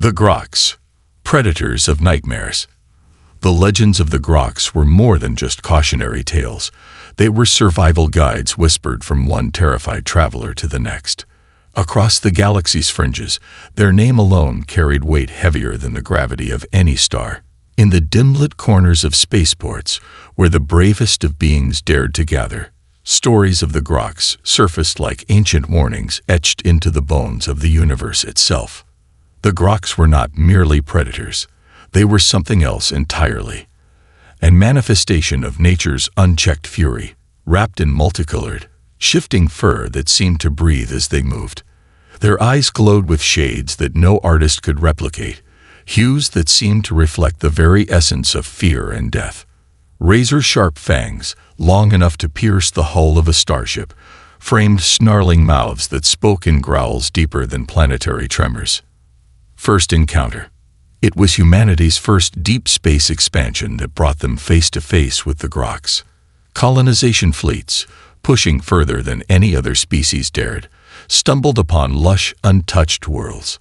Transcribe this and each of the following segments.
The Groks, predators of nightmares. The legends of the Groks were more than just cautionary tales. They were survival guides whispered from one terrified traveler to the next. Across the galaxy's fringes, their name alone carried weight heavier than the gravity of any star. In the dim-lit corners of spaceports, where the bravest of beings dared to gather, stories of the Groks surfaced like ancient warnings etched into the bones of the universe itself. The Groks were not merely predators. They were something else entirely. A manifestation of nature's unchecked fury, wrapped in multicolored, shifting fur that seemed to breathe as they moved. Their eyes glowed with shades that no artist could replicate, hues that seemed to reflect the very essence of fear and death. Razor-sharp fangs, long enough to pierce the hull of a starship, framed snarling mouths that spoke in growls deeper than planetary tremors. First encounter. It was humanity's first deep space expansion that brought them face to face with the Groks. Colonization fleets, pushing further than any other species dared, stumbled upon lush, untouched worlds.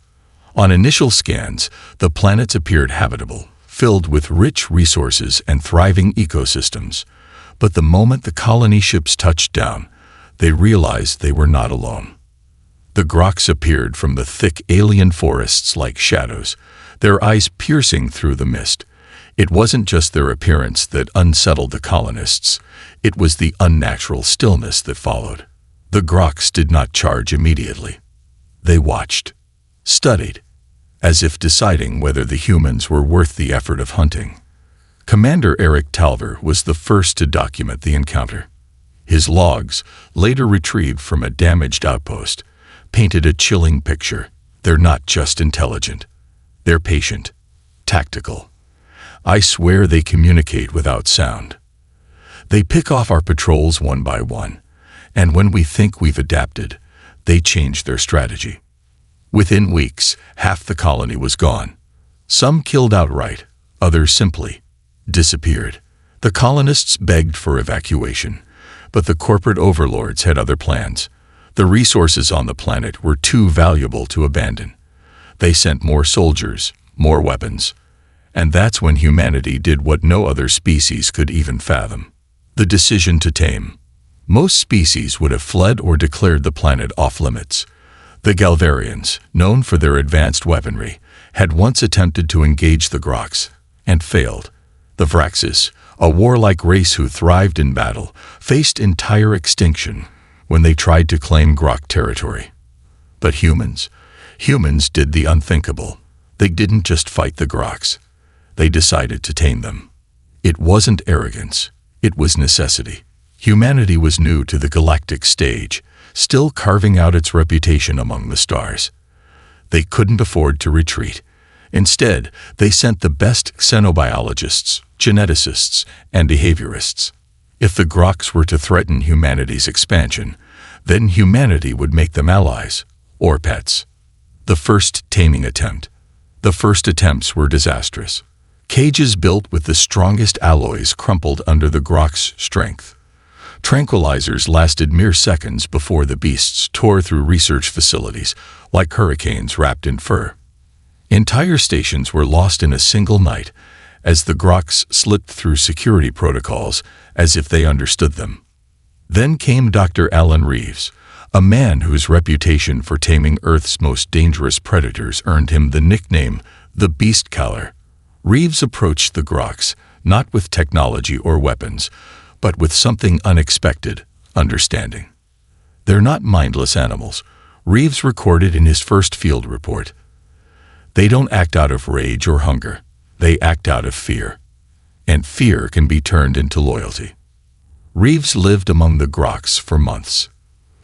On initial scans, the planets appeared habitable, filled with rich resources and thriving ecosystems. But the moment the colony ships touched down, they realized they were not alone. The Groks appeared from the thick alien forests like shadows, their eyes piercing through the mist. It wasn't just their appearance that unsettled the colonists. It was the unnatural stillness that followed. The Groks did not charge immediately. They watched, studied, as if deciding whether the humans were worth the effort of hunting. Commander Eric Talver was the first to document the encounter. His logs, later retrieved from a damaged outpost, painted a chilling picture. They're not just intelligent. They're patient, tactical. I swear they communicate without sound. They pick off our patrols one by one, and when we think we've adapted, they change their strategy. Within weeks, half the colony was gone. Some killed outright, others simply disappeared. The colonists begged for evacuation, but the corporate overlords had other plans. The resources on the planet were too valuable to abandon. They sent more soldiers, more weapons, and that's when humanity did what no other species could even fathom: the decision to tame. Most species would have fled or declared the planet off-limits. The Galvarians, known for their advanced weaponry, had once attempted to engage the Groks, and failed. The Vraxis, a warlike race who thrived in battle, faced entire extinction when they tried to claim Grok territory. But humans did the unthinkable. They didn't just fight the Groks. They decided to tame them. It wasn't arrogance. It was necessity. Humanity was new to the galactic stage, still carving out its reputation among the stars. They couldn't afford to retreat. Instead, they sent the best xenobiologists, geneticists, and behaviorists. If the Groks were to threaten humanity's expansion, then humanity would make them allies, or pets. The first taming attempt. The first attempts were disastrous. Cages built with the strongest alloys crumpled under the Groks' strength. Tranquilizers lasted mere seconds before the beasts tore through research facilities like hurricanes wrapped in fur. Entire stations were lost in a single night as the Groks slipped through security protocols as if they understood them. Then came Dr. Alan Reeves, a man whose reputation for taming Earth's most dangerous predators earned him the nickname the Beast Killer. Reeves approached the Groks not with technology or weapons, but with something unexpected: understanding. They're not mindless animals, Reeves recorded in his first field report. They don't act out of rage or hunger. They act out of fear. And fear can be turned into loyalty. Reeves lived among the Groks for months.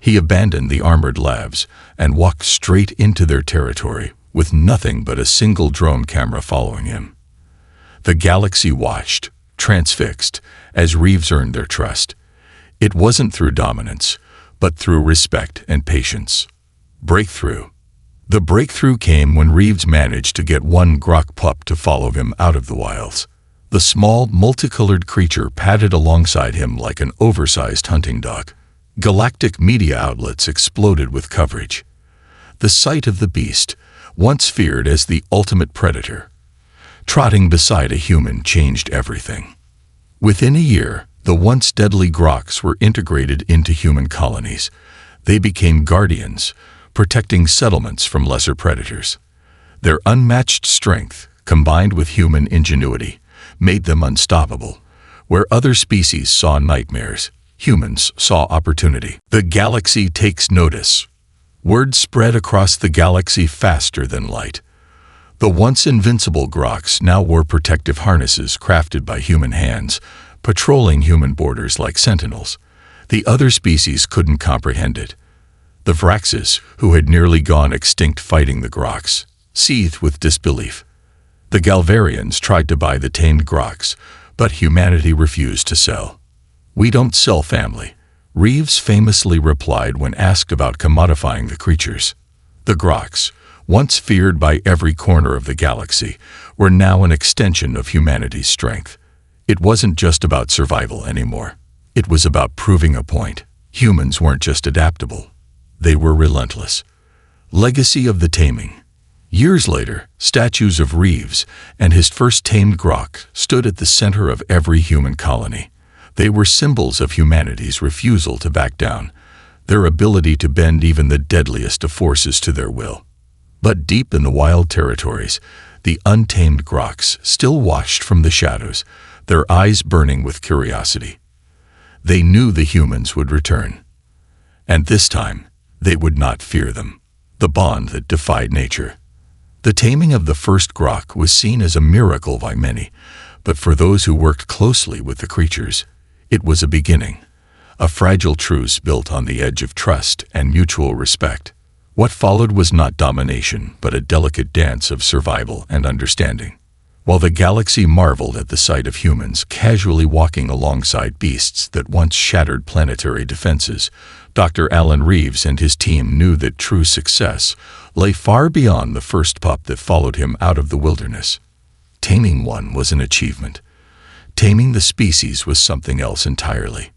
He abandoned the armored labs and walked straight into their territory with nothing but a single drone camera following him. The galaxy watched, transfixed, as Reeves earned their trust. It wasn't through dominance, but through respect and patience. Breakthrough. The breakthrough came when Reeves managed to get one Grok pup to follow him out of the wilds. The small, multicolored creature padded alongside him like an oversized hunting dog. Galactic media outlets exploded with coverage. The sight of the beast, once feared as the ultimate predator. Trotting beside a human changed everything. Within a year, the once deadly groks were integrated into human colonies. They became guardians, protecting settlements from lesser predators. Their unmatched strength, combined with human ingenuity, made them unstoppable. Where other species saw nightmares, humans saw opportunity. The galaxy takes notice. Word spread across the galaxy faster than light. The once invincible groks now wore protective harnesses crafted by human hands, patrolling human borders like sentinels. The other species couldn't comprehend it. The Vraxes, who had nearly gone extinct fighting the groks, seethed with disbelief. The Galvarians tried to buy the tamed groks, but humanity refused to sell. "We don't sell, family," Reeves famously replied when asked about commodifying the creatures. The groks, once feared by every corner of the galaxy, were now an extension of humanity's strength. It wasn't just about survival anymore. It was about proving a point. Humans weren't just adaptable. They were relentless. Legacy of the Taming. Years later, statues of Reeves and his first tamed grok stood at the center of every human colony. They were symbols of humanity's refusal to back down, their ability to bend even the deadliest of forces to their will. But deep in the wild territories, the untamed groks still watched from the shadows, their eyes burning with curiosity. They knew the humans would return. And this time, they would not fear them. The bond that defied nature. The taming of the first grok was seen as a miracle by many, but for those who worked closely with the creatures, it was a beginning, a fragile truce built on the edge of trust and mutual respect. What followed was not domination, but a delicate dance of survival and understanding. While the galaxy marveled at the sight of humans casually walking alongside beasts that once shattered planetary defenses, Dr. Alan Reeves and his team knew that true success lay far beyond the first pup that followed him out of the wilderness. Taming one was an achievement. Taming the species was something else entirely.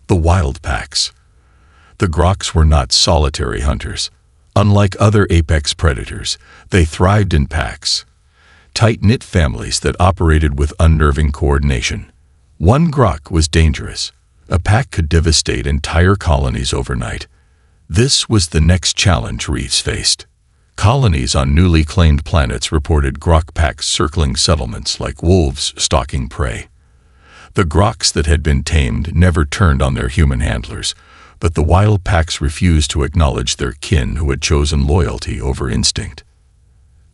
The wild packs. The groks were not solitary hunters. Unlike other apex predators, they thrived in packs. Tight-knit families that operated with unnerving coordination. One grok was dangerous. A pack could devastate entire colonies overnight. This was the next challenge Reeves faced. Colonies on newly claimed planets reported grok packs circling settlements like wolves stalking prey. The groks that had been tamed never turned on their human handlers, but the wild packs refused to acknowledge their kin who had chosen loyalty over instinct.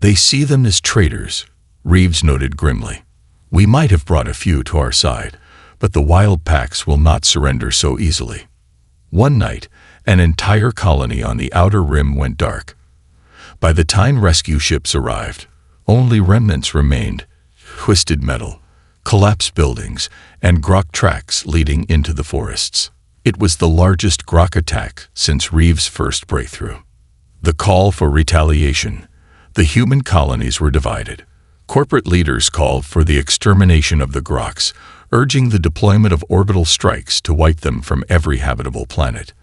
"They see them as traitors," Reeves noted grimly. "We might have brought a few to our side, but the wild packs will not surrender so easily." One night, an entire colony on the outer rim went dark. By the time rescue ships arrived, only remnants remained: twisted metal, collapsed buildings, and grok tracks leading into the forests. It was the largest grok attack since Reeves' first breakthrough. The call for retaliation. The human colonies were divided. Corporate leaders called for the extermination of the groks, urging the deployment of orbital strikes to wipe them from every habitable planet.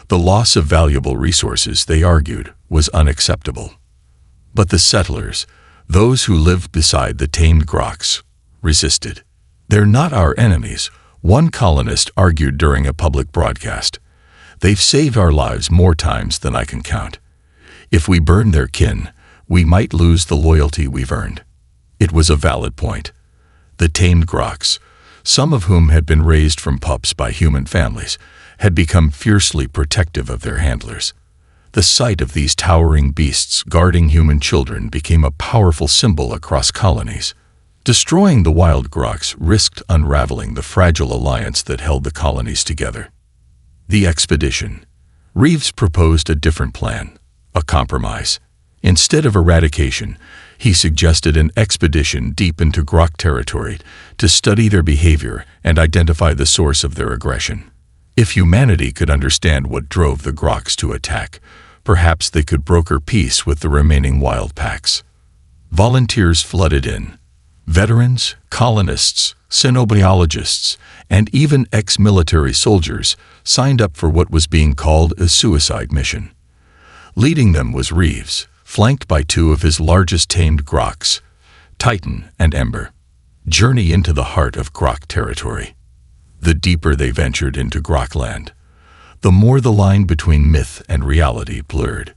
The loss of valuable resources, they argued, was unacceptable. But the settlers, those who lived beside the tamed groks, resisted. "They're not our enemies," one colonist argued during a public broadcast. "They've saved our lives more times than I can count. If we burn their kin, we might lose the loyalty we've earned." It was a valid point. The tamed groks, some of whom had been raised from pups by human families, had become fiercely protective of their handlers. The sight of these towering beasts guarding human children became a powerful symbol across colonies. Destroying the wild groks risked unraveling the fragile alliance that held the colonies together. The expedition. Reeves proposed a different plan, a compromise. Instead of eradication, he suggested an expedition deep into grok territory to study their behavior and identify the source of their aggression. If humanity could understand what drove the groks to attack, perhaps they could broker peace with the remaining wild packs. Volunteers flooded in. Veterans, colonists, xenobiologists, and even ex-military soldiers signed up for what was being called a suicide mission. Leading them was Reeves, flanked by two of his largest tamed groks, Titan and Ember, journey into the heart of grok territory. The deeper they ventured into Grokland, the more the line between myth and reality blurred.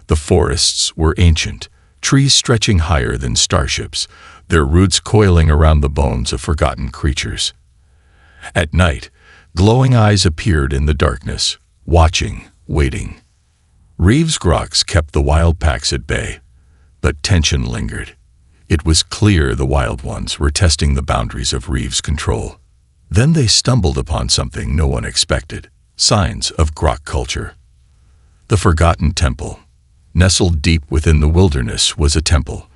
The forests were ancient, trees stretching higher than starships, their roots coiling around the bones of forgotten creatures. At night, glowing eyes appeared in the darkness, watching, waiting. Reeves' groks kept the wild packs at bay, but tension lingered. It was clear the wild ones were testing the boundaries of Reeves' control. Then they stumbled upon something no one expected: signs of grok culture. The Forgotten Temple. Nestled deep within the wilderness was a temple.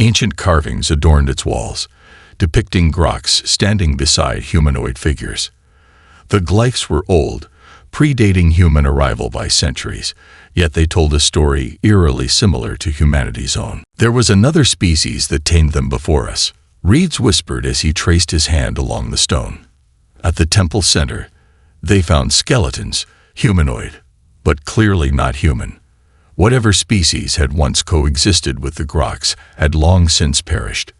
Ancient carvings adorned its walls, depicting groks standing beside humanoid figures. The glyphs were old, predating human arrival by centuries, yet they told a story eerily similar to humanity's own. There was another species that tamed them before us, Reeves whispered as he traced his hand along the stone. At the temple center, they found skeletons, humanoid, but clearly not human. Whatever species had once coexisted with the groks had long since perished.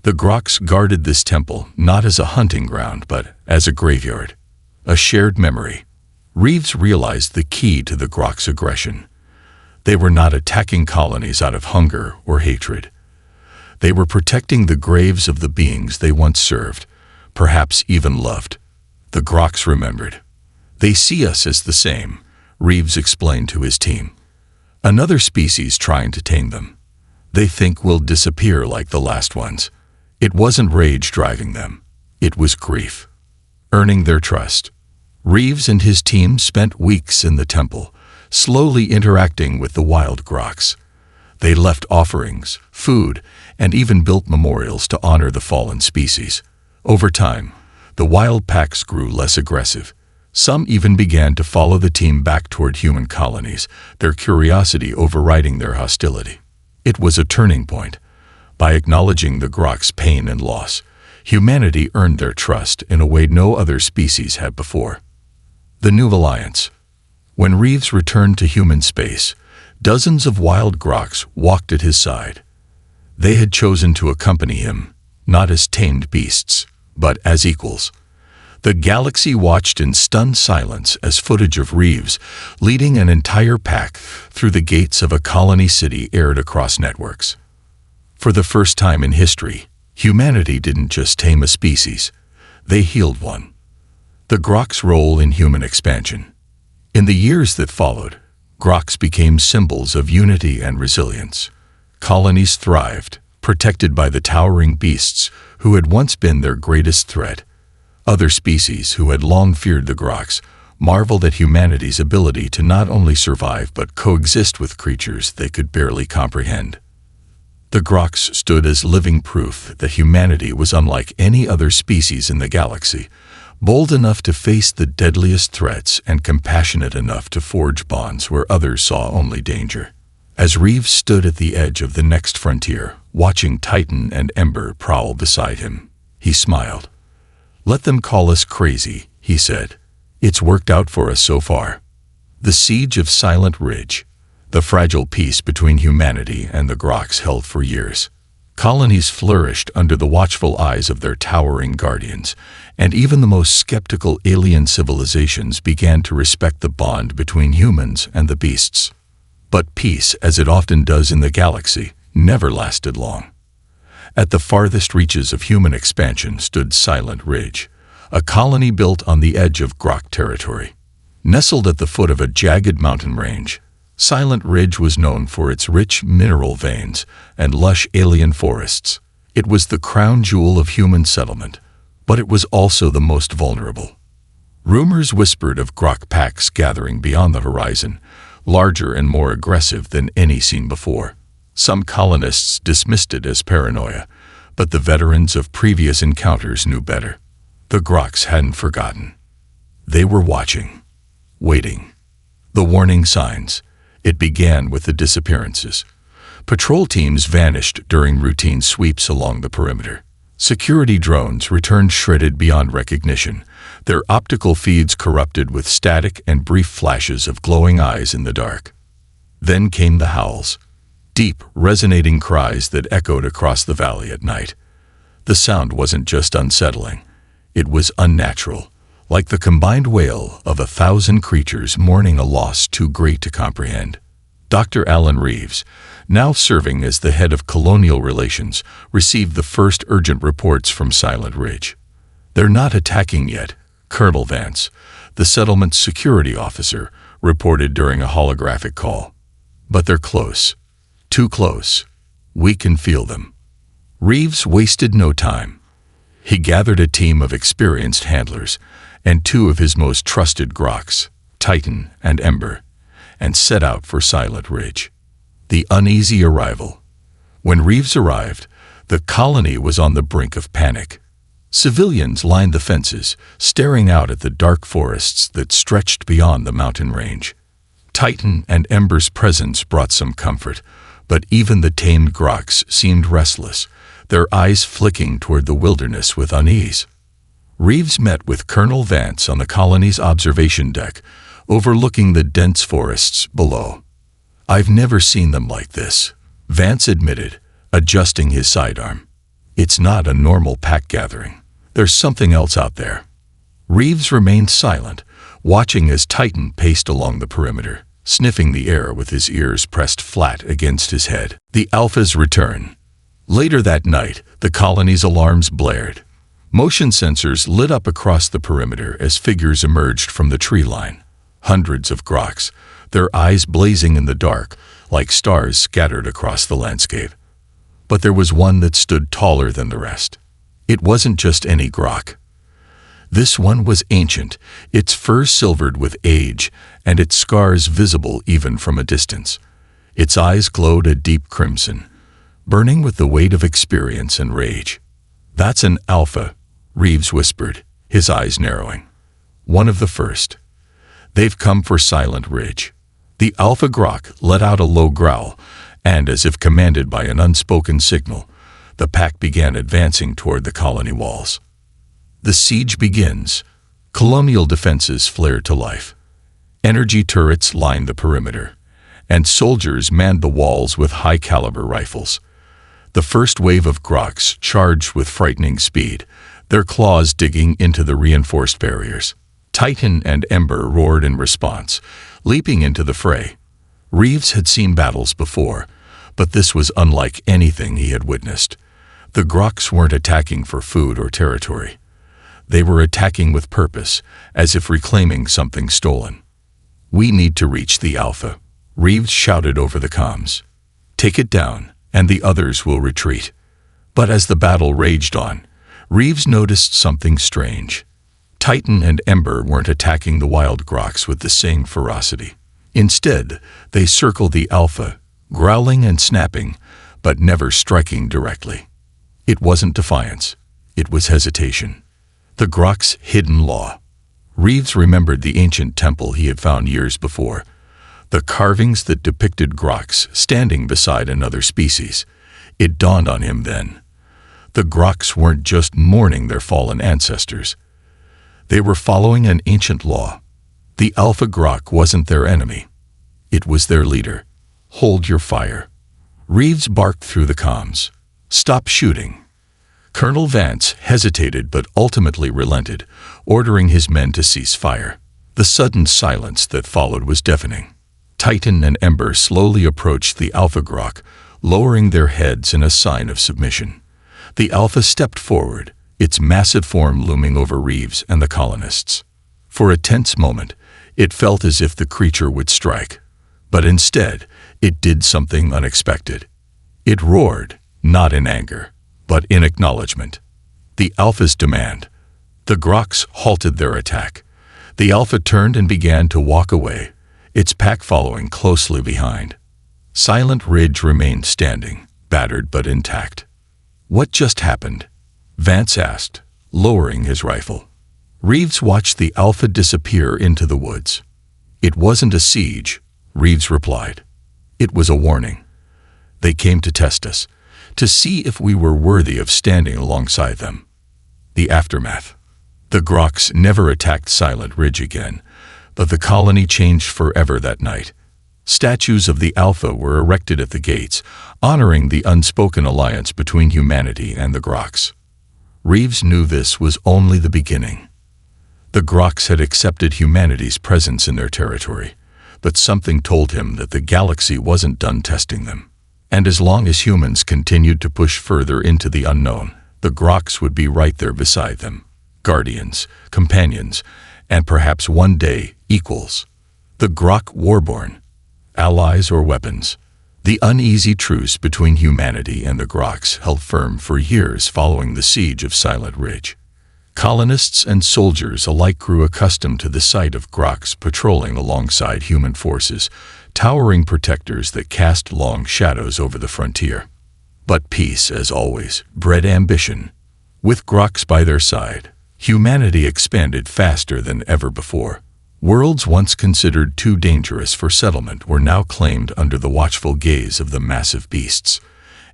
The groks guarded this temple not as a hunting ground, but as a graveyard, a shared memory. Reeves realized the key to the groks' aggression. They were not attacking colonies out of hunger or hatred. They were protecting the graves of the beings they once served, perhaps even loved. The groks remembered. They see us as the same, Reeves explained to his team. Another species trying to tame them. They think we'll disappear like the last ones. It wasn't rage driving them. It was grief. Earning their trust. Reeves and his team spent weeks in the temple, slowly interacting with the wild groks. They left offerings, food, and even built memorials to honor the fallen species. Over time, the wild packs grew less aggressive. Some even began to follow the team back toward human colonies, their curiosity overriding their hostility. It was a turning point. By acknowledging the groks' pain and loss, humanity earned their trust in a way no other species had before. The New Alliance. When Reeves returned to human space, dozens of wild groks walked at his side. They had chosen to accompany him, not as tamed beasts, but as equals. The galaxy watched in stunned silence as footage of Reeves leading an entire pack through the gates of a colony city aired across networks. For the first time in history, humanity didn't just tame a species, they healed one. The groks' role in human expansion. In the years that followed, groks became symbols of unity and resilience. Colonies thrived, protected by the towering beasts who had once been their greatest threat. Other species who had long feared the groks marveled at humanity's ability to not only survive but coexist with creatures they could barely comprehend. The groks stood as living proof that humanity was unlike any other species in the galaxy, bold enough to face the deadliest threats and compassionate enough to forge bonds where others saw only danger. As Reeves stood at the edge of the next frontier, watching Titan and Ember prowl beside him, he smiled. "Let them call us crazy," he said. "It's worked out for us so far." The siege of Silent Ridge, the fragile peace between humanity and the groks, held for years. Colonies flourished under the watchful eyes of their towering guardians, and even the most skeptical alien civilizations began to respect the bond between humans and the beasts. But peace, as it often does in the galaxy, never lasted long. At the farthest reaches of human expansion stood Silent Ridge, a colony built on the edge of grok territory. Nestled at the foot of a jagged mountain range, Silent Ridge was known for its rich mineral veins and lush alien forests. It was the crown jewel of human settlement, but it was also the most vulnerable. Rumors whispered of grok packs gathering beyond the horizon, larger and more aggressive than any seen before. Some colonists dismissed it as paranoia, but the veterans of previous encounters knew better. The groks hadn't forgotten. They were watching, waiting. The warning signs. It began with the disappearances. Patrol teams vanished during routine sweeps along the perimeter. Security drones returned shredded beyond recognition, their optical feeds corrupted with static and brief flashes of glowing eyes in the dark. Then came the howls. Deep, resonating cries that echoed across the valley at night. The sound wasn't just unsettling. It was unnatural, like the combined wail of 1,000 creatures mourning a loss too great to comprehend. Dr. Alan Reeves, now serving as the head of colonial relations, received the first urgent reports from Silent Ridge. "They're not attacking yet," Colonel Vance, the settlement's security officer, reported during a holographic call. "But they're close. Too close. We can feel them." Reeves wasted no time. He gathered a team of experienced handlers and 2 of his most trusted groks, Titan and Ember, and set out for Silent Ridge. The uneasy arrival. When Reeves arrived, the colony was on the brink of panic. Civilians lined the fences, staring out at the dark forests that stretched beyond the mountain range. Titan and Ember's presence brought some comfort, but even the tamed groks seemed restless, their eyes flicking toward the wilderness with unease. Reeves met with Colonel Vance on the colony's observation deck, overlooking the dense forests below. "I've never seen them like this," Vance admitted, adjusting his sidearm. "It's not a normal pack gathering. There's something else out there." Reeves remained silent, watching as Titan paced along the perimeter, sniffing the air with his ears pressed flat against his head. The Alpha's return. Later that night, the colony's alarms blared. Motion sensors lit up across the perimeter as figures emerged from the tree line. Hundreds of groks, their eyes blazing in the dark, like stars scattered across the landscape. But there was one that stood taller than the rest. It wasn't just any grok. This one was ancient, its fur silvered with age, and its scars visible even from a distance. Its eyes glowed a deep crimson, burning with the weight of experience and rage. "That's an Alpha," Reeves whispered, his eyes narrowing. "One of the first. They've come for Silent Ridge." The Alpha grok let out a low growl, and as if commanded by an unspoken signal, the pack began advancing toward the colony walls. The siege begins. Colonial defenses flared to life. Energy turrets lined the perimeter, and soldiers manned the walls with high-caliber rifles. The first wave of groks charged with frightening speed, their claws digging into the reinforced barriers. Titan and Ember roared in response, leaping into the fray. Reeves had seen battles before, but this was unlike anything he had witnessed. The groks weren't attacking for food or territory. They were attacking with purpose, as if reclaiming something stolen. "We need to reach the Alpha," Reeves shouted over the comms. "Take it down, and the others will retreat." But as the battle raged on, Reeves noticed something strange. Titan and Ember weren't attacking the wild groks with the same ferocity. Instead, they circled the Alpha, growling and snapping, but never striking directly. It wasn't defiance. It was hesitation. The grok's hidden law. Reeves remembered the ancient temple he had found years before, the carvings that depicted groks standing beside another species. It dawned on him then. The groks weren't just mourning their fallen ancestors. They were following an ancient law. The Alpha grok wasn't their enemy. It was their leader. "Hold your fire." Reeves barked through the comms. "Stop shooting." Colonel Vance hesitated but ultimately relented, ordering his men to cease fire. The sudden silence that followed was deafening. Titan and Ember slowly approached the Alpha grok, lowering their heads in a sign of submission. The Alpha stepped forward, its massive form looming over Reeves and the colonists. For a tense moment, it felt as if the creature would strike. But instead, it did something unexpected. It roared, not in anger, but in acknowledgement. The Alpha's demand. The groks halted their attack. The Alpha turned and began to walk away, its pack following closely behind. Silent Ridge remained standing, battered but intact. "What just happened?" Vance asked, lowering his rifle. Reeves watched the Alpha disappear into the woods. "It wasn't a siege," Reeves replied. "It was a warning. They came to test us, to see if we were worthy of standing alongside them." The aftermath. The groks never attacked Silent Ridge again, but the colony changed forever that night. Statues of the Alpha were erected at the gates, honoring the unspoken alliance between humanity and the Groks. Reeves knew this was only the beginning. The Groks had accepted humanity's presence in their territory, but something told him that the galaxy wasn't done testing them. And as long as humans continued to push further into the unknown, the Groks would be right there beside them. Guardians, companions, and perhaps one day, equals. The Grok Warborn. Allies or weapons. The uneasy truce between humanity and the Groks held firm for years following the siege of Silent Ridge. Colonists and soldiers alike grew accustomed to the sight of Groks patrolling alongside human forces, towering protectors that cast long shadows over the frontier. But peace, as always, bred ambition. With Groks by their side, humanity expanded faster than ever before. Worlds once considered too dangerous for settlement were now claimed under the watchful gaze of the massive beasts.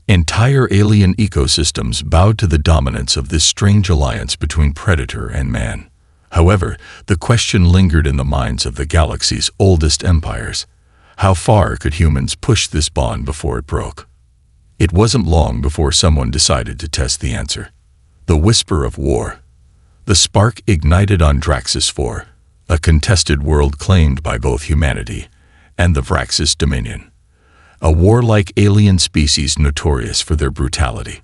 Entire alien ecosystems bowed to the dominance of this strange alliance between predator and man. However, the question lingered in the minds of the galaxy's oldest empires. How far could humans push this bond before it broke? It wasn't long before someone decided to test the answer. The whisper of war. The spark ignited on Draxus 4, a contested world claimed by both humanity and the Vraxis Dominion, a warlike alien species notorious for their brutality.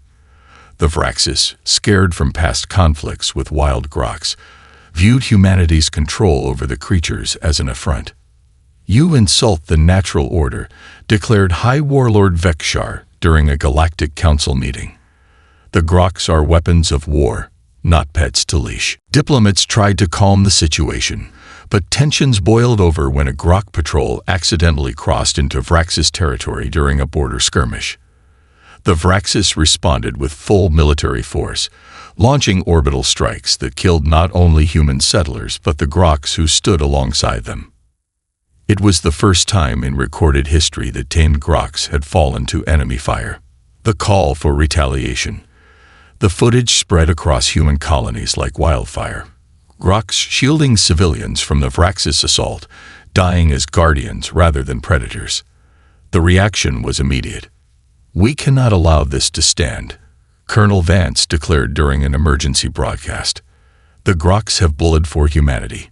The Vraxis, scared from past conflicts with wild Groks, viewed humanity's control over the creatures as an affront. "You insult the natural order," declared High Warlord Vekshar during a Galactic Council meeting. "The Groks are weapons of war, not pets to leash." Diplomats tried to calm the situation, but tensions boiled over when a Grok patrol accidentally crossed into Vraxis territory during a border skirmish. The Vraxis responded with full military force, launching orbital strikes that killed not only human settlers but the Groks who stood alongside them. It was the first time in recorded history that tamed Groks had fallen to enemy fire. The call for retaliation. The footage spread across human colonies like wildfire. Groks shielding civilians from the Vraxis assault, dying as guardians rather than predators. The reaction was immediate. "We cannot allow this to stand," Colonel Vance declared during an emergency broadcast. "The Groks have bled for humanity.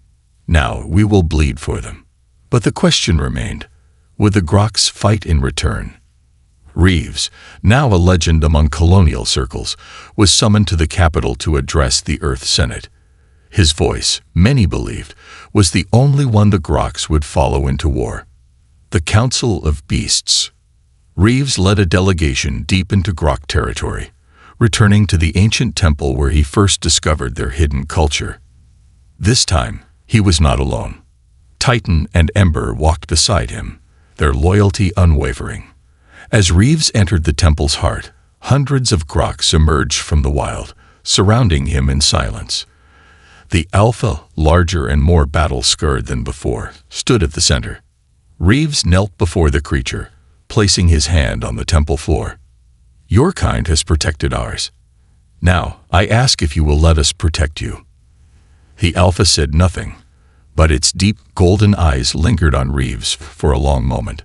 Now we will bleed for them." But the question remained, would the Groks fight in return? Reeves, now a legend among colonial circles, was summoned to the capital to address the Earth Senate. His voice, many believed, was the only one the Groks would follow into war. The Council of Beasts. Reeves led a delegation deep into Grok territory, returning to the ancient temple where he first discovered their hidden culture. This time, he was not alone. Titan and Ember walked beside him, their loyalty unwavering. As Reeves entered the temple's heart, hundreds of Groks emerged from the wild, surrounding him in silence. The Alpha, larger and more battle-scarred than before, stood at the center. Reeves knelt before the creature, placing his hand on the temple floor. "Your kind has protected ours. Now, I ask if you will let us protect you." The Alpha said nothing, but its deep golden eyes lingered on Reeves for a long moment.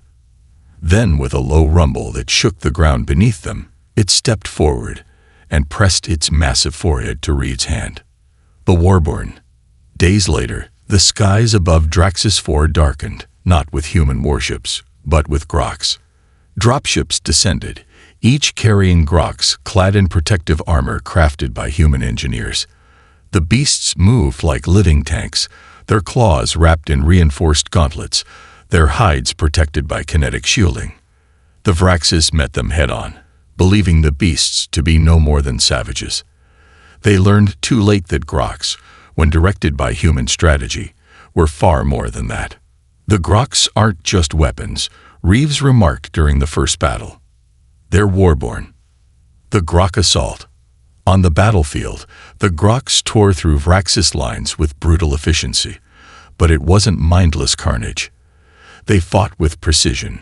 Then, with a low rumble that shook the ground beneath them, it stepped forward and pressed its massive forehead to Reeves' hand. The Warborn. Days later, the skies above Draxus 4 darkened, not with human warships, but with Groks. Dropships descended, each carrying Groks clad in protective armor crafted by human engineers. The beasts moved like living tanks, their claws wrapped in reinforced gauntlets, their hides protected by kinetic shielding. The Vraxis met them head-on, believing the beasts to be no more than savages. They learned too late that Groks, when directed by human strategy, were far more than that. "The Groks aren't just weapons," Reeves remarked during the first battle. "They're warborn." The Grok assault. On the battlefield, the Groks tore through Vraxis lines with brutal efficiency, but it wasn't mindless carnage. They fought with precision,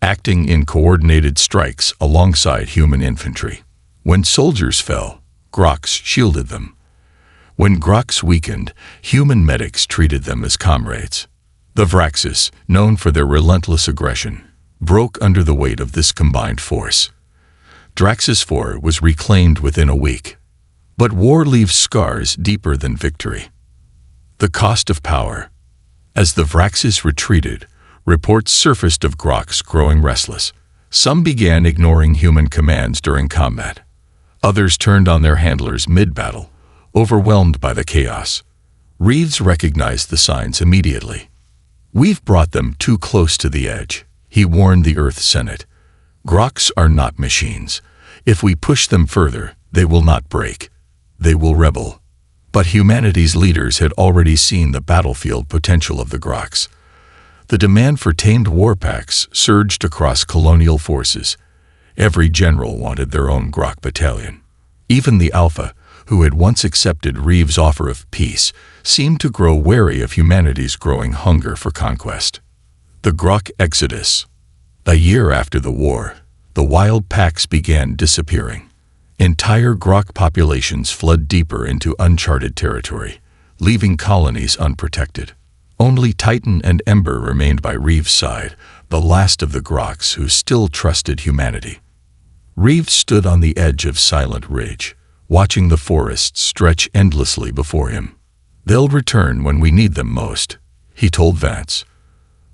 acting in coordinated strikes alongside human infantry. When soldiers fell, Groks shielded them. When Groks weakened, human medics treated them as comrades. The Vraxis, known for their relentless aggression, broke under the weight of this combined force. Draxis 4 was reclaimed within a week. But war leaves scars deeper than victory. The cost of power. As the Vraxis retreated, reports surfaced of Groks growing restless. Some began ignoring human commands during combat. Others turned on their handlers mid-battle, overwhelmed by the chaos. Reeves recognized the signs immediately. "We've brought them too close to the edge," he warned the Earth Senate. "Groks are not machines. If we push them further, they will not break. They will rebel." But humanity's leaders had already seen the battlefield potential of the Groks. The demand for tamed warpacks surged across colonial forces. Every general wanted their own Grok battalion. Even the Alpha, who had once accepted Reeves' offer of peace, seemed to grow wary of humanity's growing hunger for conquest. The Grok Exodus. A year after the war, the wild packs began disappearing. Entire Grok populations fled deeper into uncharted territory, leaving colonies unprotected. Only Titan and Ember remained by Reeves' side, the last of the Groks who still trusted humanity. Reeves stood on the edge of Silent Ridge, watching the forests stretch endlessly before him. "They'll return when we need them most," he told Vance.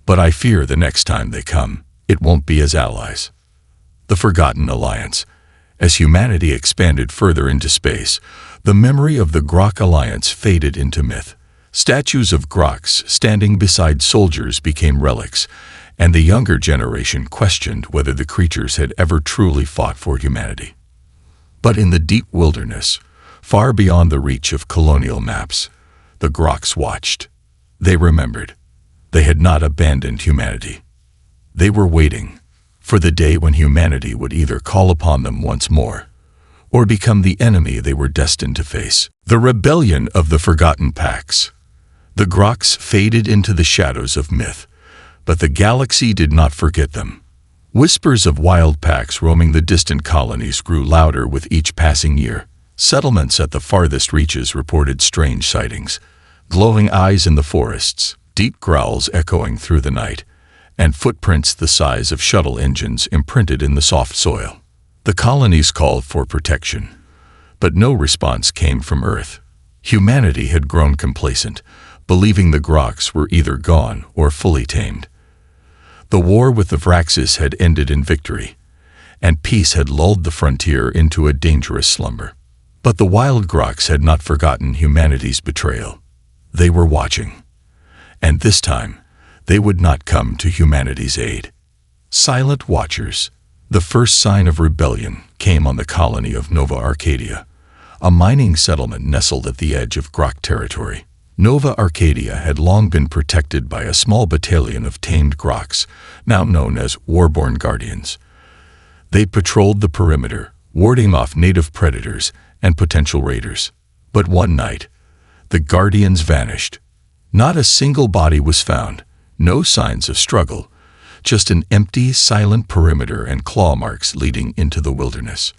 "But I fear the next time they come, it won't be as allies." The Forgotten Alliance. As humanity expanded further into space, the memory of the Grok Alliance faded into myth. Statues of Groks standing beside soldiers became relics, and the younger generation questioned whether the creatures had ever truly fought for humanity. But in the deep wilderness, far beyond the reach of colonial maps, the Groks watched. They remembered. They had not abandoned humanity. They were waiting for the day when humanity would either call upon them once more or become the enemy they were destined to face. The rebellion of the Forgotten Packs. The Groks faded into the shadows of myth, but the galaxy did not forget them. Whispers of wild packs roaming the distant colonies grew louder with each passing year. Settlements at the farthest reaches reported strange sightings, glowing eyes in the forests, deep growls echoing through the night, and footprints the size of shuttle engines imprinted in the soft soil. The colonies called for protection, but no response came from Earth. Humanity had grown complacent, believing the Groks were either gone or fully tamed. The war with the Vraxis had ended in victory, and peace had lulled the frontier into a dangerous slumber. But the wild Groks had not forgotten humanity's betrayal. They were watching, and this time, they would not come to humanity's aid. Silent watchers. The first sign of rebellion came on the colony of Nova Arcadia, a mining settlement nestled at the edge of Grok territory. Nova Arcadia had long been protected by a small battalion of tamed Groks, now known as Warborn Guardians. They patrolled the perimeter, warding off native predators and potential raiders. But one night, the Guardians vanished. Not a single body was found, no signs of struggle, just an empty, silent perimeter and claw marks leading into the wilderness.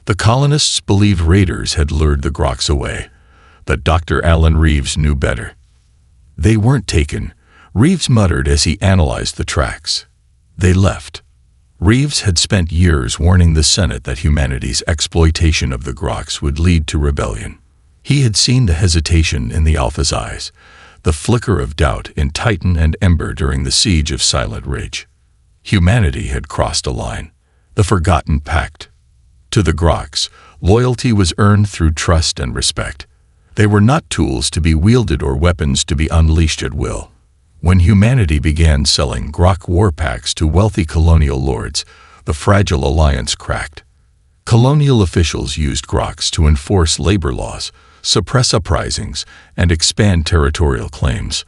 The colonists believed raiders had lured the Groks away, but Dr. Alan Reeves knew better. "They weren't taken," Reeves muttered as he analyzed the tracks. "They left." Reeves had spent years warning the Senate that humanity's exploitation of the Groks would lead to rebellion. He had seen the hesitation in the Alpha's eyes, the flicker of doubt in Titan and Ember during the siege of Silent Ridge. Humanity had crossed a line, the Forgotten Pact. To the Groks, loyalty was earned through trust and respect. They were not tools to be wielded or weapons to be unleashed at will. When humanity began selling Grok war packs to wealthy colonial lords, the fragile alliance cracked. Colonial officials used Groks to enforce labor laws, suppress uprisings, and expand territorial claims.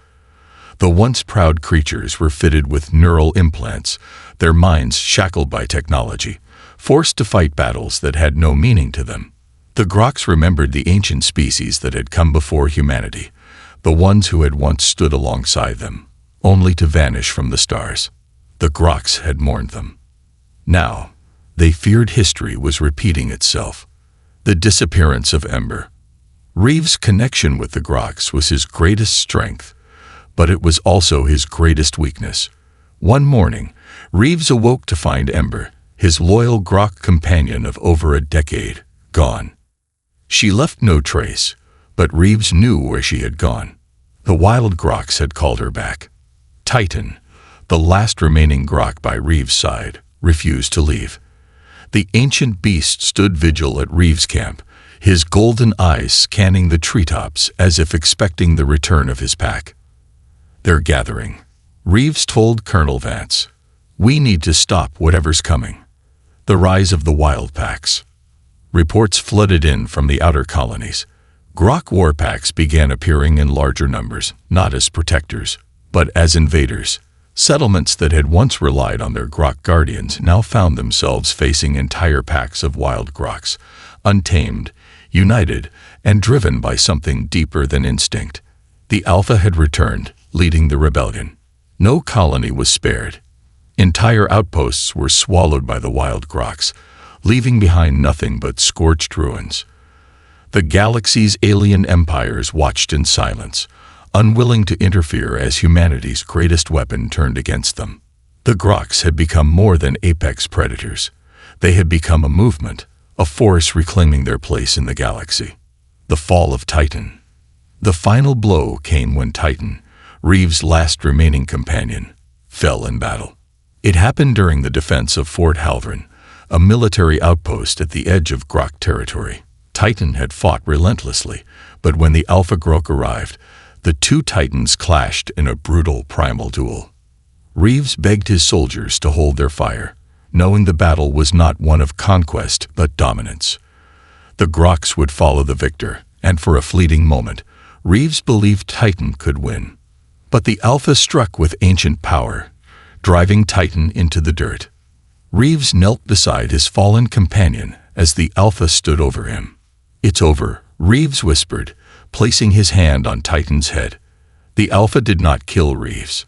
The once proud creatures were fitted with neural implants, their minds shackled by technology, forced to fight battles that had no meaning to them. The Groks remembered the ancient species that had come before humanity, the ones who had once stood alongside them, only to vanish from the stars. The Groks had mourned them. Now, they feared history was repeating itself. The disappearance of Ember. Reeves' connection with the Groks was his greatest strength, but it was also his greatest weakness. One morning, Reeves awoke to find Ember, his loyal grok companion of over a decade, gone. She left no trace, but Reeves knew where she had gone. The wild groks had called her back. Titan, the last remaining grok by Reeves' side, refused to leave. The ancient beast stood vigil at Reeves' camp, his golden eyes scanning the treetops as if expecting the return of his pack. "They're gathering," Reeves told Colonel Vance. "We need to stop whatever's coming." The rise of the wild packs. Reports flooded in from the outer colonies. Grok war packs began appearing in larger numbers, not as protectors, but as invaders. Settlements that had once relied on their grok guardians now found themselves facing entire packs of wild groks, untamed, united, and driven by something deeper than instinct. The Alpha had returned, leading the rebellion. No colony was spared. Entire outposts were swallowed by the wild groks, leaving behind nothing but scorched ruins. The galaxy's alien empires watched in silence, unwilling to interfere as humanity's greatest weapon turned against them. The groks had become more than apex predators. They had become a movement, a force reclaiming their place in the galaxy. The fall of Titan. The final blow came when Titan, Reeves' last remaining companion, fell in battle. It happened during the defense of Fort Halvern, a military outpost at the edge of grok territory. Titan had fought relentlessly, but when the Alpha Grok arrived, the two Titans clashed in a brutal primal duel. Reeves begged his soldiers to hold their fire, knowing the battle was not one of conquest but dominance. The groks would follow the victor, and for a fleeting moment, Reeves believed Titan could win. But the Alpha struck with ancient power, driving Titan into the dirt. Reeves knelt beside his fallen companion as the Alpha stood over him. "It's over," Reeves whispered, placing his hand on Titan's head. The Alpha did not kill Reeves.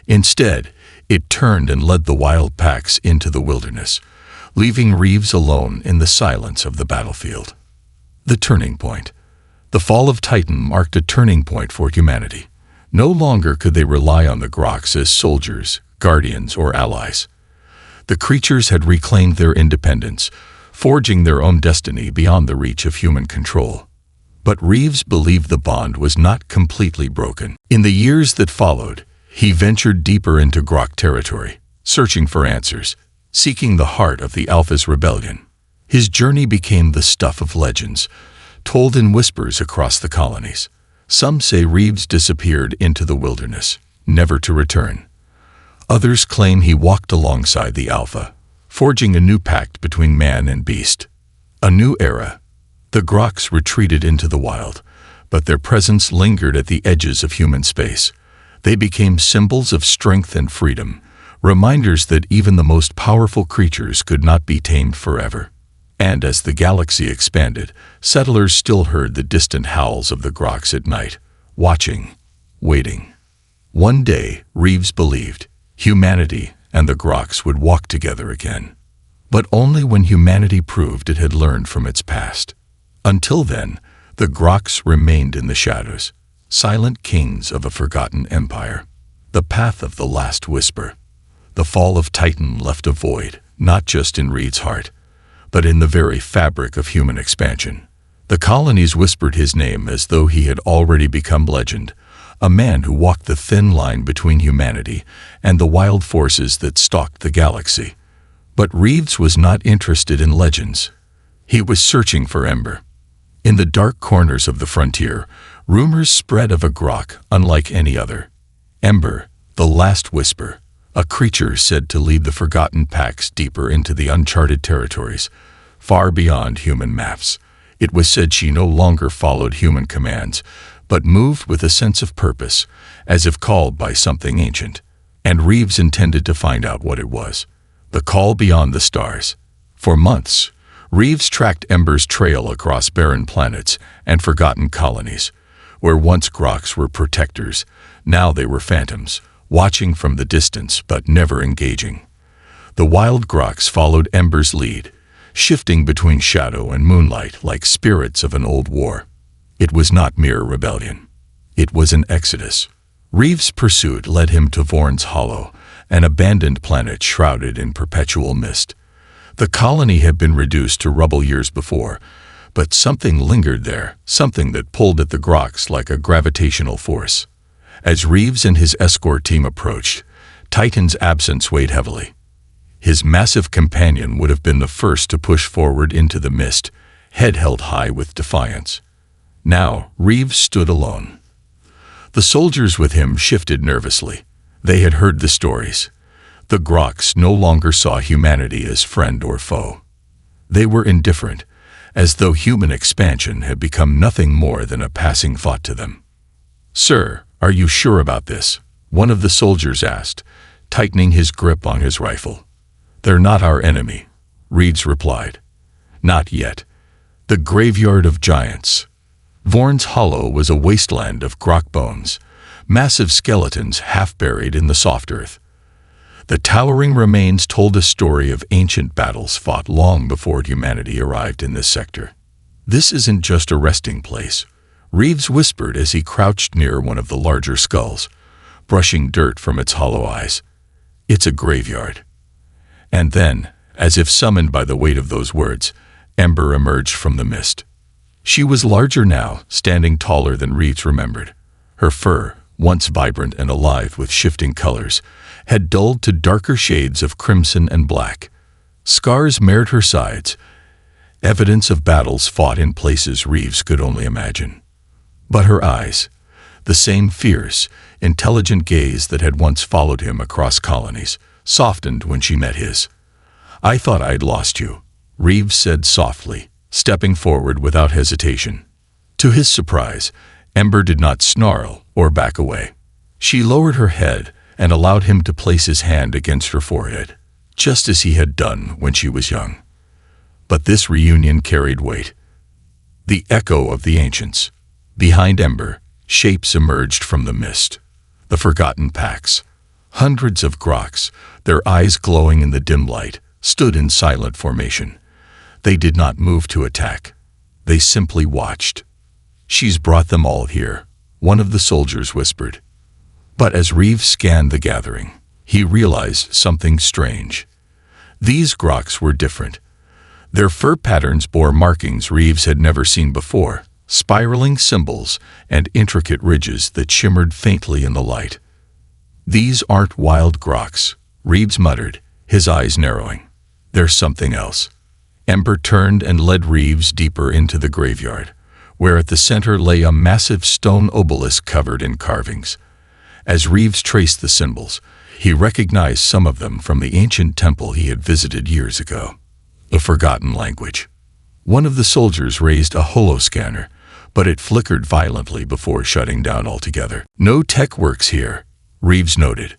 Instead, it turned and led the wild packs into the wilderness, leaving Reeves alone in the silence of the battlefield. The turning point. The fall of Titan marked a turning point for humanity. No longer could they rely on the groks as soldiers, guardians, or allies. The creatures had reclaimed their independence, forging their own destiny beyond the reach of human control. But Reeves believed the bond was not completely broken. In the years that followed, he ventured deeper into grok territory, searching for answers, seeking the heart of the Alpha's rebellion. His journey became the stuff of legends, told in whispers across the colonies. Some say Reeves disappeared into the wilderness, never to return. Others claim he walked alongside the Alpha, forging a new pact between man and beast. A new era. The groks retreated into the wild, but their presence lingered at the edges of human space. They became symbols of strength and freedom, reminders that even the most powerful creatures could not be tamed forever. And as the galaxy expanded, settlers still heard the distant howls of the groks at night, watching, waiting. One day, Reeves believed, humanity and the groks would walk together again. But only when humanity proved it had learned from its past. Until then, the groks remained in the shadows, silent kings of a forgotten empire. The path of the last whisper. The fall of Titan left a void, not just in Reed's heart, but in the very fabric of human expansion. The colonies whispered his name as though he had already become legend, a man who walked the thin line between humanity and the wild forces that stalked the galaxy. But Reeves was not interested in legends. He was searching for Ember. In the dark corners of the frontier, rumors spread of a grok unlike any other. Ember, the last whisper, a creature said to lead the forgotten packs deeper into the uncharted territories, far beyond human maps. It was said she no longer followed human commands, but moved with a sense of purpose, as if called by something ancient. And Reeves intended to find out what it was. The call beyond the stars. For months, Reeves tracked Ember's trail across barren planets and forgotten colonies. Where once groks were protectors, now they were phantoms, watching from the distance but never engaging. The wild groks followed Ember's lead, shifting between shadow and moonlight like spirits of an old war. It was not mere rebellion. It was an exodus. Reeves' pursuit led him to Vorn's Hollow, an abandoned planet shrouded in perpetual mist. The colony had been reduced to rubble years before, but something lingered there, something that pulled at the Groks like a gravitational force. As Reeves and his escort team approached, Titan's absence weighed heavily. His massive companion would have been the first to push forward into the mist, head held high with defiance. Now, Reeves stood alone. The soldiers with him shifted nervously. They had heard the stories. The Groks no longer saw humanity as friend or foe. They were indifferent, as though human expansion had become nothing more than a passing thought to them. "Sir, are you sure about this?" one of the soldiers asked, tightening his grip on his rifle. "They're not our enemy," Reeves replied. "Not yet. The graveyard of giants." Vorn's Hollow was a wasteland of grok bones, massive skeletons half buried in the soft earth. The towering remains told a story of ancient battles fought long before humanity arrived in this sector. "This isn't just a resting place," Reeves whispered as he crouched near one of the larger skulls, brushing dirt from its hollow eyes. "It's a graveyard." And then, as if summoned by the weight of those words, Ember emerged from the mist. She was larger now, standing taller than Reeves remembered. Her fur, once vibrant and alive with shifting colors, had dulled to darker shades of crimson and black. Scars marred her sides, evidence of battles fought in places Reeves could only imagine. But her eyes, the same fierce, intelligent gaze that had once followed him across colonies, softened when she met his. "I thought I'd lost you," Reeves said softly, stepping forward without hesitation. To his surprise, Ember did not snarl or back away. She lowered her head and allowed him to place his hand against her forehead, just as he had done when she was young. But this reunion carried weight. The echo of the ancients. Behind Ember, shapes emerged from the mist. The forgotten packs. Hundreds of Groks, their eyes glowing in the dim light, stood in silent formation. They did not move to attack. They simply watched. "She's brought them all here," one of the soldiers whispered. But as Reeves scanned the gathering, he realized something strange. These Groks were different. Their fur patterns bore markings Reeves had never seen before, spiraling symbols and intricate ridges that shimmered faintly in the light. "These aren't wild Groks," Reeves muttered, his eyes narrowing. "There's something else." Ember turned and led Reeves deeper into the graveyard, where at the center lay a massive stone obelisk covered in carvings. As Reeves traced the symbols, he recognized some of them from the ancient temple he had visited years ago. A forgotten language. One of the soldiers raised a holoscanner, but it flickered violently before shutting down altogether. "No tech works here," Reeves noted.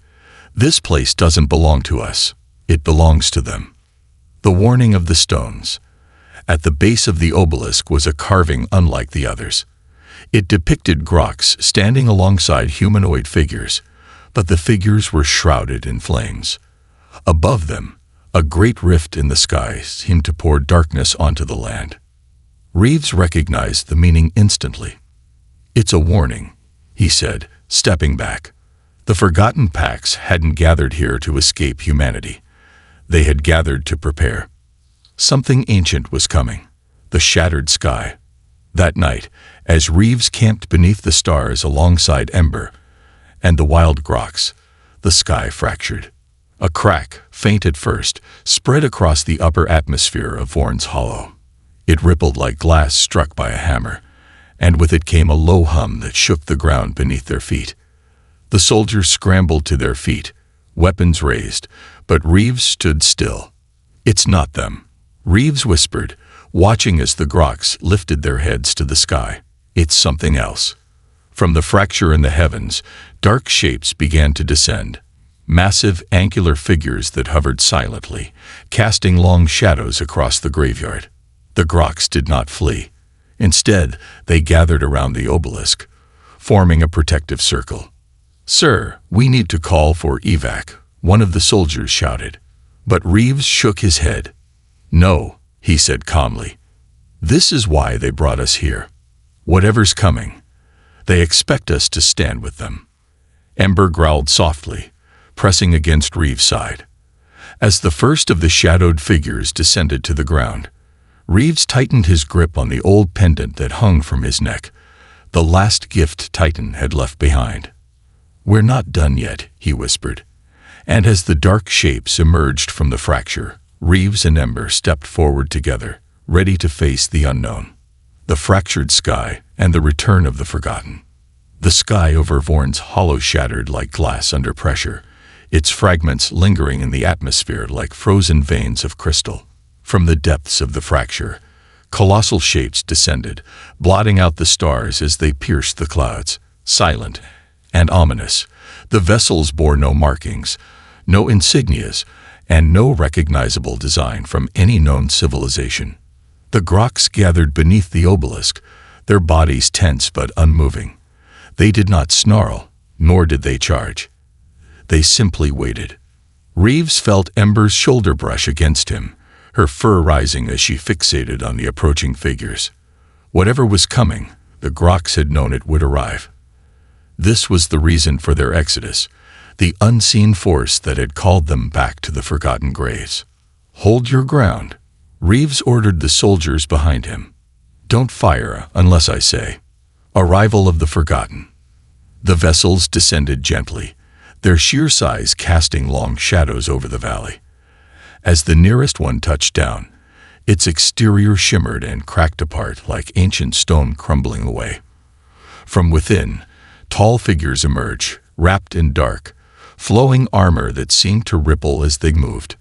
"This place doesn't belong to us. It belongs to them." The warning of the stones. At the base of the obelisk was a carving unlike the others. It depicted Groks standing alongside humanoid figures, but the figures were shrouded in flames. Above them, a great rift in the sky seemed to pour darkness onto the land. Reeves recognized the meaning instantly. "It's a warning," he said, stepping back. The forgotten packs hadn't gathered here to escape humanity. They had gathered to prepare. Something ancient was coming. The shattered sky. That night, as Reeves camped beneath the stars alongside Ember and the wild Groks, the sky fractured. A crack, faint at first, spread across the upper atmosphere of Vorn's Hollow. It rippled like glass struck by a hammer, and with it came a low hum that shook the ground beneath their feet. The soldiers scrambled to their feet, weapons raised, but Reeves stood still. "It's not them," Reeves whispered, watching as the Groks lifted their heads to the sky. "It's something else." From the fracture in the heavens, dark shapes began to descend. Massive, angular figures that hovered silently, casting long shadows across the graveyard. The Groks did not flee. Instead, they gathered around the obelisk, forming a protective circle. "Sir, we need to call for evac," one of the soldiers shouted. But Reeves shook his head. "No," he said calmly. "This is why they brought us here. Whatever's coming, they expect us to stand with them." Ember growled softly, pressing against Reeves' side. As the first of the shadowed figures descended to the ground, Reeves tightened his grip on the old pendant that hung from his neck, the last gift Titan had left behind. "We're not done yet," he whispered. And as the dark shapes emerged from the fracture, Reeves and Ember stepped forward together, ready to face the unknown. The fractured sky and the return of the forgotten. The sky over Vorn's hollow shattered like glass under pressure, its fragments lingering in the atmosphere like frozen veins of crystal. From the depths of the fracture, colossal shapes descended, blotting out the stars as they pierced the clouds, silent and ominous. The vessels bore no markings, no insignias, and no recognizable design from any known civilization. The Groks gathered beneath the obelisk, their bodies tense but unmoving. They did not snarl, nor did they charge. They simply waited. Reeves felt Ember's shoulder brush against him, her fur rising as she fixated on the approaching figures. Whatever was coming, the Groks had known it would arrive. This was the reason for their exodus, the unseen force that had called them back to the forgotten graves. "Hold your ground," Reeves ordered the soldiers behind him. "Don't fire unless I say." Arrival of the forgotten. The vessels descended gently, their sheer size casting long shadows over the valley. As the nearest one touched down, its exterior shimmered and cracked apart like ancient stone crumbling away. From within, tall figures emerged, wrapped in dark, flowing armor that seemed to ripple as they moved.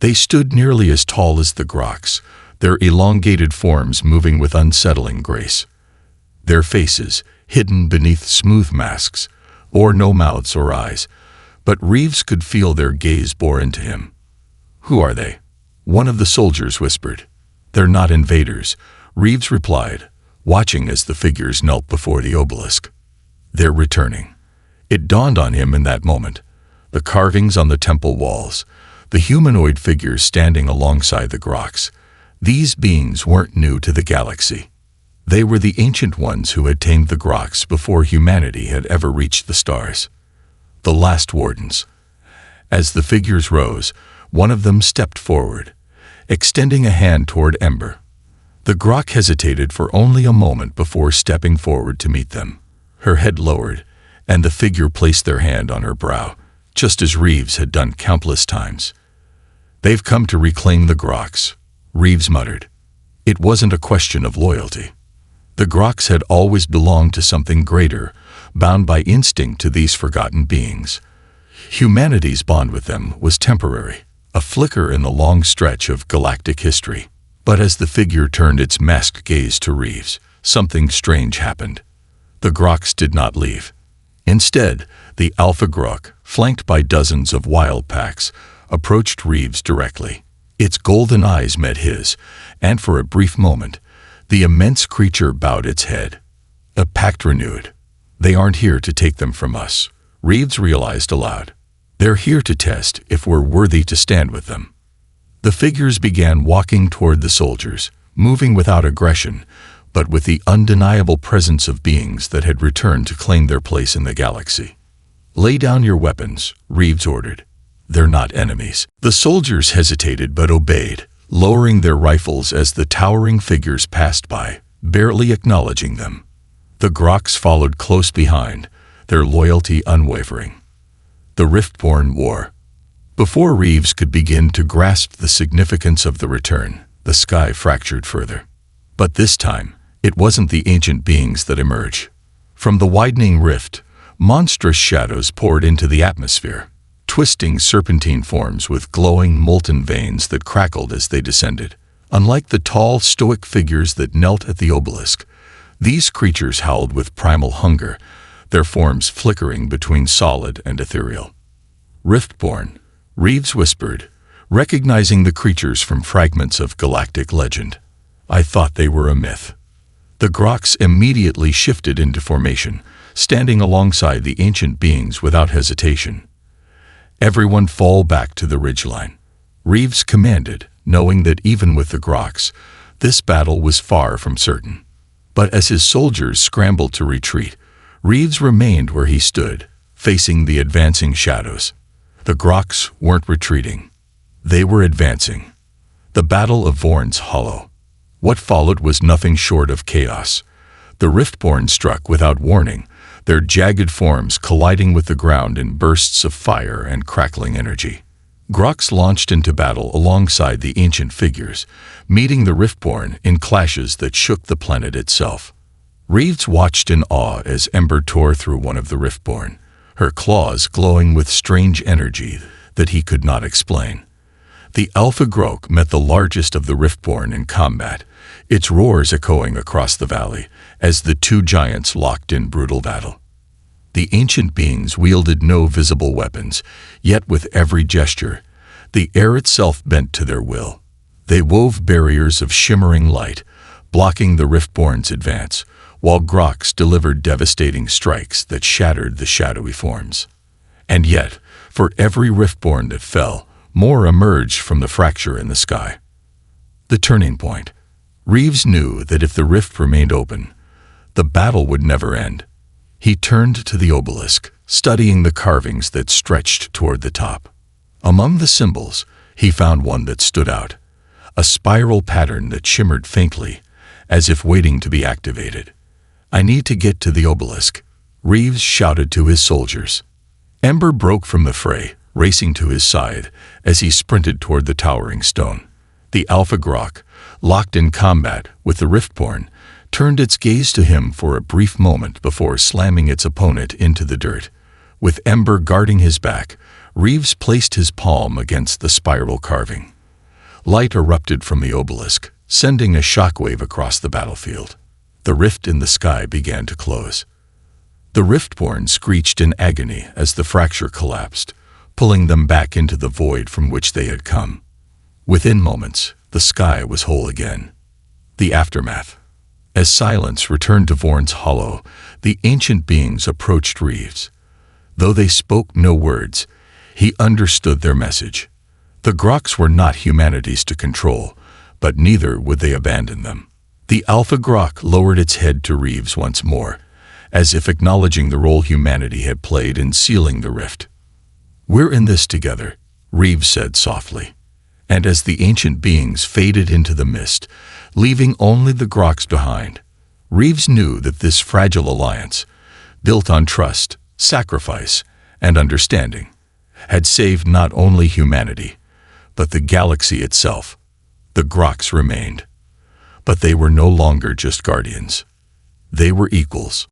They stood nearly as tall as the Groks, their elongated forms moving with unsettling grace. Their faces, hidden beneath smooth masks, bore no mouths or eyes, but Reeves could feel their gaze bore into him. "Who are they?" one of the soldiers whispered. "They're not invaders," Reeves replied, watching as the figures knelt before the obelisk. "They're returning." It dawned on him in that moment. The carvings on the temple walls, the humanoid figures standing alongside the Groks. These beings weren't new to the galaxy. They were the ancient ones who had tamed the Groks before humanity had ever reached the stars. The last wardens. As the figures rose, one of them stepped forward, extending a hand toward Ember. The Grok hesitated for only a moment before stepping forward to meet them. Her head lowered, and the figure placed their hand on her brow, just as Reeves had done countless times. "They've come to reclaim the Groks," Reeves muttered. It wasn't a question of loyalty. The Groks had always belonged to something greater, bound by instinct to these forgotten beings. Humanity's bond with them was temporary, a flicker in the long stretch of galactic history. But as the figure turned its masked gaze to Reeves, something strange happened. The Groks did not leave. Instead, the Alpha Grok, flanked by dozens of wild packs, approached Reeves directly. Its golden eyes met his, and for a brief moment, the immense creature bowed its head. A pact renewed. "They aren't here to take them from us," Reeves realized aloud. "They're here to test if we're worthy to stand with them." The figures began walking toward the soldiers, moving without aggression, but with the undeniable presence of beings that had returned to claim their place in the galaxy. "Lay down your weapons," Reeves ordered. "They're not enemies." The soldiers hesitated but obeyed, lowering their rifles as the towering figures passed by, barely acknowledging them. The Groks followed close behind, their loyalty unwavering. The Riftborn War. Before Reeves could begin to grasp the significance of the return, the sky fractured further. But this time, it wasn't the ancient beings that emerged. From the widening rift, monstrous shadows poured into the atmosphere, twisting serpentine forms with glowing molten veins that crackled as they descended. Unlike the tall, stoic figures that knelt at the obelisk, these creatures howled with primal hunger, their forms flickering between solid and ethereal. "Riftborn," Reeves whispered, recognizing the creatures from fragments of galactic legend. "I thought they were a myth." The Groks immediately shifted into formation, standing alongside the ancient beings without hesitation. "Everyone fall back to the ridgeline," Reeves commanded, knowing that even with the Groks, this battle was far from certain. But as his soldiers scrambled to retreat, Reeves remained where he stood, facing the advancing shadows. The Groks weren't retreating. They were advancing. The Battle of Vorn's Hollow. What followed was nothing short of chaos. The Riftborn struck without warning, their jagged forms colliding with the ground in bursts of fire and crackling energy. Groks launched into battle alongside the ancient figures, meeting the Riftborn in clashes that shook the planet itself. Reeves watched in awe as Ember tore through one of the Riftborn, her claws glowing with strange energy that he could not explain. The Alpha Grok met the largest of the Riftborn in combat, its roars echoing across the valley as the two giants locked in brutal battle. The ancient beings wielded no visible weapons, yet with every gesture, the air itself bent to their will. They wove barriers of shimmering light, blocking the Riftborn's advance, while Groks delivered devastating strikes that shattered the shadowy forms. And yet, for every Riftborn that fell, more emerged from the fracture in the sky. The turning point. Reeves knew that if the rift remained open, the battle would never end. He turned to the obelisk, studying the carvings that stretched toward the top. Among the symbols, he found one that stood out, a spiral pattern that shimmered faintly, as if waiting to be activated. "I need to get to the obelisk," Reeves shouted to his soldiers. Ember broke from the fray, racing to his side as he sprinted toward the towering stone. The Alpha Grok, locked in combat with the Riftborn, turned its gaze to him for a brief moment before slamming its opponent into the dirt. With Ember guarding his back, Reeves placed his palm against the spiral carving. Light erupted from the obelisk, sending a shockwave across the battlefield. The rift in the sky began to close. The Riftborn screeched in agony as the fracture collapsed, pulling them back into the void from which they had come. Within moments, the sky was whole again. The aftermath. As silence returned to Vorn's Hollow, the ancient beings approached Reeves. Though they spoke no words, he understood their message. The Groks were not humanities to control, but neither would they abandon them. The Alpha Grok lowered its head to Reeves once more, as if acknowledging the role humanity had played in sealing the rift. "We're in this together," Reeves said softly. And as the ancient beings faded into the mist, leaving only the Groks behind, Reeves knew that this fragile alliance, built on trust, sacrifice, and understanding, had saved not only humanity, but the galaxy itself. The Groks remained, but they were no longer just guardians. They were equals.